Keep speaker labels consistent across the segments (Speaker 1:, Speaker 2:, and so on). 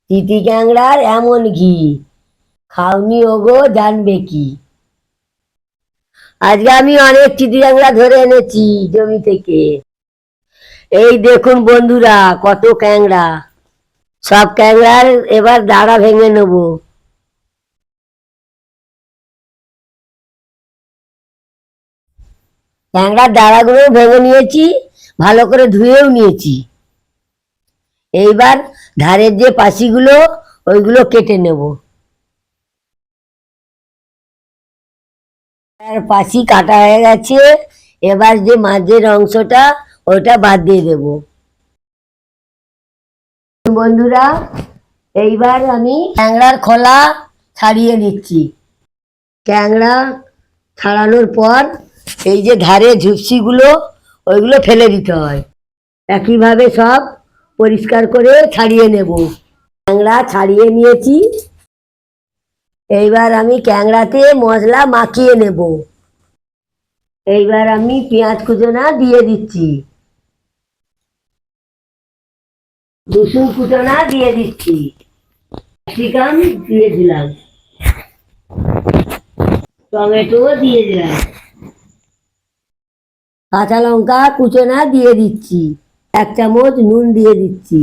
Speaker 1: চিটি ক্যাংড়ার এমন ঘি, খাওনি ওগো জানবে কি। আজকে আমি অনেক চিটি ক্যাংড়া ধরে এনেছি জমি থেকে। এই দেখুন বন্ধুরা, কত ক্যাংড়া। সব ক্যাংড়ার এবার দাঁড়া ভেঙে নেবো। ক্যাংড়ার দাঁড়াগুলো ভেঙে নিয়েছি, ভালো করে ধুয়েও নিয়েছি। এইবার ধারের যে পাশিগুলো, ওইগুলো কেটে নেব। আর পাশি কাটা হয়ে গেছে। এবার যে মাঝের অংশটা, ওটা বাদ দিয়ে দেব। বন্ধুরা, এইবার আমি ক্যাংড়ার খোলা ছাড়িয়ে নিচ্ছি। ক্যাংড়া ছাড়ানোর পর এই যে ধারে ঝুপসিগুলো, ওইগুলো ফেলে দিতে হয়। একইভাবে সব পরিষ্কার করে ছাড়িয়ে নেব। ক্যাংড়া ছাড়িয়ে নিয়েছি। এইবার আমি ক্যাংড়াতে মশলা মাখিয়ে নেব। এইবার আমি পেঁয়াজ কুচোনা দিয়ে দিচ্ছি, রসুন কুচোনা দিয়ে দিচ্ছি, ক্যাপসিকাম দিয়ে দিলাম, টমেটো দিয়ে দিলাম, কাঁচা লঙ্কা কুচোনা দিয়ে দিচ্ছি, 1 চামচ নুন দিয়ে দিচ্ছি।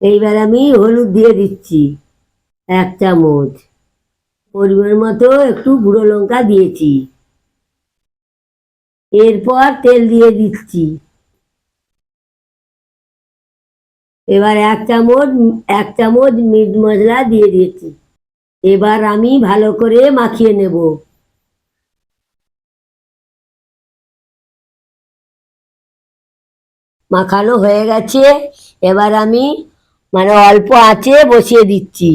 Speaker 1: এইবার আমি হলুদ দিয়ে দিচ্ছি 1 চামচ। পরিমাণ মতো একটু গুঁড়ো লঙ্কা দিয়েছি। এরপর তেল দিয়ে দিচ্ছি। এবার 1 চামচ মিট মশলা দিয়ে দিয়েছি। এবার আমি ভালো করে মাখিয়ে নেব। মাখানো হয়ে গেছে। এবার আমি অল্প আঁচে বসিয়ে দিচ্ছি।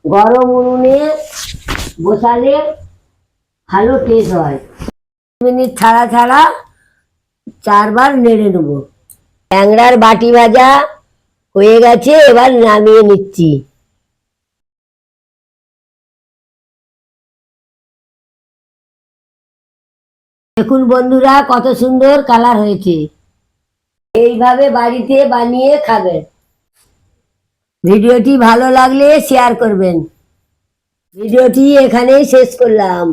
Speaker 1: গরম উনুনে বসালে ভালো টেস্ট হয়। মিনিট ছাড়া ছাড়া 4বার নেড়ে নেব। ট্যাংরার বাটি ভাজা হয়ে গেছে, এবার নামিয়ে নিচ্ছি। দেখুন বন্ধুরা, কত সুন্দর কালার হয়েছে। এইভাবে বাড়িতে বানিয়ে খাবেন। ভিডিওটি ভালো লাগলে শেয়ার করবেন। ভিডিওটি এখানেই শেষ করলাম।